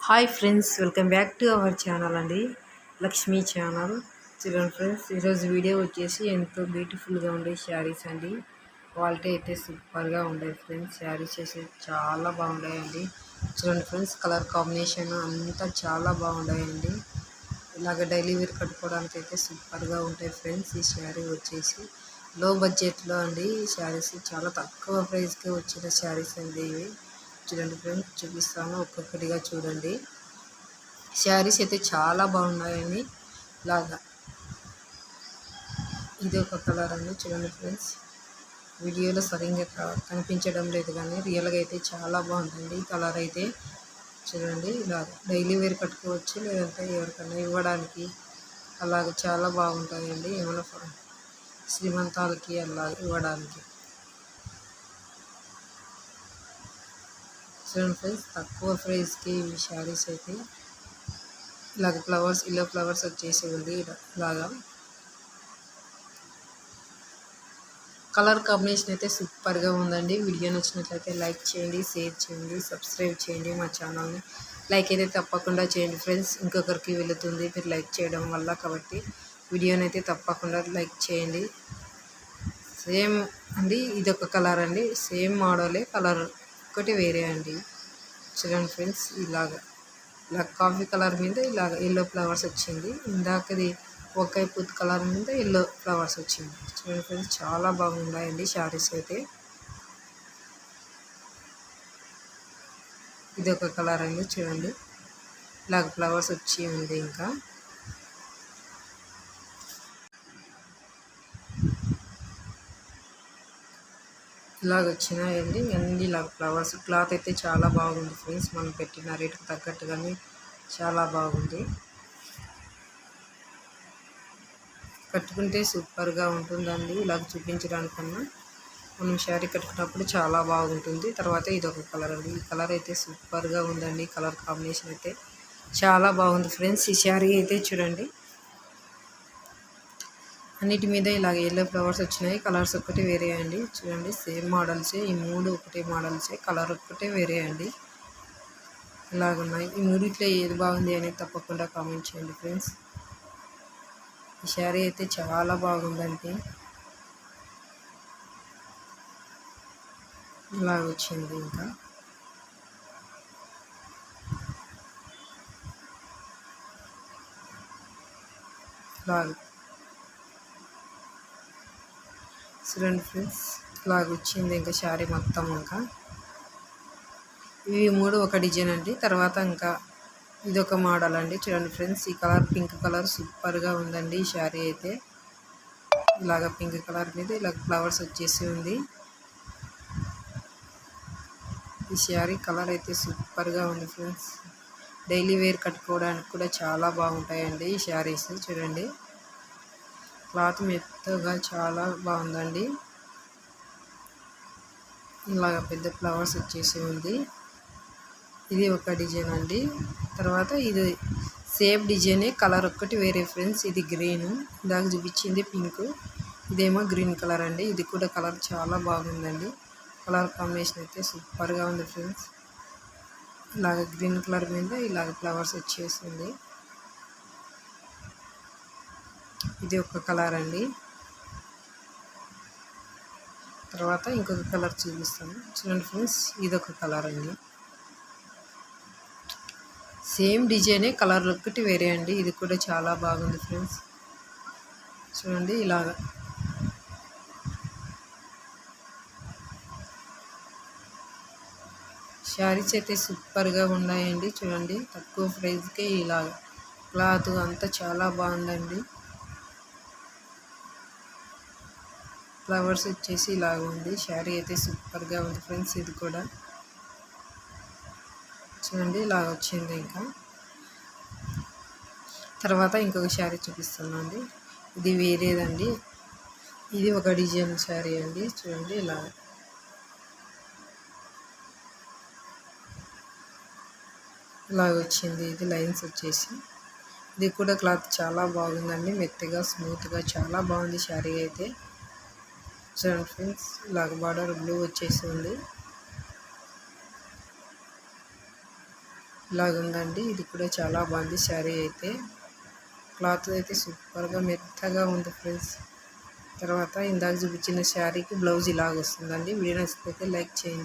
Hi friends, welcome back to our channel అండి, Lakshmi channel. చూడండి friends, ఈరోజు వీడియో వచ్చేసి ఎంతో బ్యూటిఫుల్గా ఉండే శారీస్ అండి. క్వాలిటీ అయితే సూపర్గా ఉండేది ఫ్రెండ్స్. శారీస్ అయితే చాలా బాగుంటాయండి. చూడండి ఫ్రెండ్స్, కలర్ కాంబినేషన్ అంతా చాలా బాగుంటాయండి. ఇలాగ డైలీ వేర్ కట్టుకోవడానికి అయితే సూపర్గా ఉంటాయి ఫ్రెండ్స్. ఈ శారీ వచ్చేసి లో బడ్జెట్లో అండి. ఈ శారీస్ చాలా తక్కువ ప్రైస్కే వచ్చిన శారీస్ అండి ఇవి. చూడండి ఫ్రెండ్స్, చూపిస్తాను ఒక్కొక్కటిగా చూడండి. శారీస్ అయితే చాలా బాగున్నాయండి. ఇలాగా ఇది ఒక కలర్ అండి. చూడండి ఫ్రెండ్స్, వీడియోలో సరిగ్గా కనిపించడం లేదు కానీ రియల్గా అయితే చాలా బాగుంటుంది ఈ కలర్ అయితే. చూడండి, ఇలా డైలీ వేర్ కట్టుకోవచ్చు, లేదంటే ఎవరికైనా ఇవ్వడానికి అలాగ చాలా బాగుంటాయండి. ఏమైనా శ్రీమంతాలకి అలా ఇవ్వడానికి. చూడండి ఫ్రెండ్స్, తక్కువ ప్రైస్కి ఇవి శారీస్ అయితే. ఇలాగ ఫ్లవర్స్, ఇల్లో ఫ్లవర్స్ వచ్చేసి ఉంది. ఇలాగా కలర్ కాంబినేషన్ అయితే సూపర్గా ఉందండి. వీడియో నచ్చినట్లయితే లైక్ చేయండి, షేర్ చేయండి, సబ్స్క్రైబ్ చేయండి మా ఛానల్ని. లైక్ అయితే తప్పకుండా చేయండి ఫ్రెండ్స్, ఇంకొకరికి వెళుతుంది మీరు లైక్ చేయడం వల్ల. కాబట్టి వీడియోని అయితే తప్పకుండా లైక్ చేయండి. సేమ్ అండి, ఇదొక కలర్ అండి, సేమ్ మోడలే, కలర్ ఒకటి వేరే అండి. చూడండి ఫ్రెండ్స్, ఇలా కాఫీ కలర్ మీద ఇలాగ ఎల్లో ఫ్లవర్స్ వచ్చింది. ఇందాకది వంకాయ పూత కలర్ మీద ఎల్లో ఫ్లవర్స్ వచ్చింది. చూడండి ఫ్రెండ్స్, చాలా బాగున్నాయండి శారీస్ అయితే. ఇది ఒక కలర్ అండి. చూడండి, ఇలాగ ఫ్లవర్స్ వచ్చి ఉంది. ఇంకా ఇలాగ వచ్చినాయండి అన్ని. ఇలాగ ఫ్లవర్స్, క్లాత్ అయితే చాలా బాగుంది ఫ్రెండ్స్. మనం పెట్టిన రేటుకు తగ్గట్టుగానే చాలా బాగుంది. కట్టుకుంటే సూపర్గా ఉంటుందండి. ఇలాగ చూపించడానికన్నా మనం శారీ కట్టుకున్నప్పుడు చాలా బాగుంటుంది. తర్వాత ఇది ఒక కలర్ అండి. ఈ కలర్ అయితే సూపర్గా ఉందండి. కలర్ కాంబినేషన్ అయితే చాలా బాగుంది ఫ్రెండ్స్. ఈ శారీ అయితే చూడండి, అన్నిటి మీద ఇలాగ ఎల్లో ఫ్లవర్స్ వచ్చినాయి. కలర్స్ ఒక్కటే వేరే అండి. చూడండి, సేమ్ మోడల్సే, ఈ మూడు ఒకటే మోడల్సే, కలర్ ఒక్కటే వేరే అండి. ఇలాగున్నాయి. ఈ మూడిట్లో ఏది బాగుంది అనేది తప్పకుండా కామెంట్ చేయండి ఫ్రెండ్స్. ఈ శారీ అయితే చాలా బాగుందండి. ఇలా వచ్చింది. ఇంకా ఇలాగ చూడండి ఫ్రెండ్స్, ఇలాగ వచ్చింది ఇంకా శారీ మొత్తం. ఇంకా ఇవి మూడు ఒక డిజైన్ అండి. తర్వాత ఇంకా ఇదొక మోడల్ అండి. చూడండి ఫ్రెండ్స్, ఈ కలర్ పింక్ కలర్ సూపర్గా ఉందండి. ఈ శారీ అయితే ఇలాగ పింక్ కలర్ మీద ఇలాగ ఫ్లవర్స్ వచ్చేసి ఉంది. ఈ శారీ కలర్ అయితే సూపర్గా ఉంది ఫ్రెండ్స్. డైలీ వేర్ కట్టుకోవడానికి కూడా చాలా బాగుంటాయండి ఈ శారీస్. చూడండి, క్లాత్ మెత్తగా చాలా బాగుందండి. ఇలాగ పెద్ద ఫ్లవర్స్ వచ్చేసి ఉంది. ఇది ఒక డిజైన్ అండి. తర్వాత ఇది సేమ్ డిజైనే, కలర్ ఒక్కటి వేరే ఫ్రెండ్స్. ఇది గ్రీన్, ఇందాక చూపించింది పింక్, ఇదేమో గ్రీన్ కలర్ అండి. ఇది కూడా కలర్ చాలా బాగుందండి. కలర్ కాంబినేషన్ అయితే సూపర్గా ఉంది ఫ్రెండ్స్. ఇలాగ గ్రీన్ కలర్ మీద ఇలాగ ఫ్లవర్స్ వచ్చేసింది. ఇది ఒక కలర్ అండి. తర్వాత ఇంకొక కలర్ చూపిస్తాను. చూడండి ఫ్రెండ్స్, ఇదొక కలర్ అండి. సేమ్ డిజైనే, కలర్ ఒక్కటి వేరే అండి. ఇది కూడా చాలా బాగుంది ఫ్రెండ్స్. చూడండి, ఇలాగ శారీస్ అయితే సూపర్గా ఉన్నాయండి. చూడండి, తక్కువ ప్రైస్కే ఇలాగ క్లాత్ అంతా చాలా బాగుందండి. ఫ్లవర్స్ వచ్చేసి ఇలాగ ఉంది. శారీ అయితే సూపర్గా ఉంది ఫ్రెండ్స్. ఇది కూడా చూడండి, ఇలాగ వచ్చింది. ఇంకా తర్వాత ఇంకొక శారీ చూపిస్తున్నాండి. ఇది వేరేదండి. ఇది ఒక డిజైన్ శారీ అండి. చూడండి, ఇలాగ వచ్చింది. ఇది లైన్స్ వచ్చేసి, ఇది కూడా క్లాత్ చాలా బాగుందండి. మెత్తగా స్మూత్గా చాలా బాగుంది శారీ అయితే. చూడండి ఫ్రెండ్స్, ఇలాగ బార్డర్ బ్లూ వచ్చేసి ఉంది. ఇలాగుందండి. ఇది కూడా చాలా బాగుంది శారీ అయితే. క్లాత్ అయితే సూపర్గా మెత్తగా ఉంది ఫ్రెండ్స్. తర్వాత ఇందాక చూపించిన శారీకి బ్లౌజ్ ఇలాగ వస్తుందండి. వీడియో నచ్చితే లైక్ చేయండి.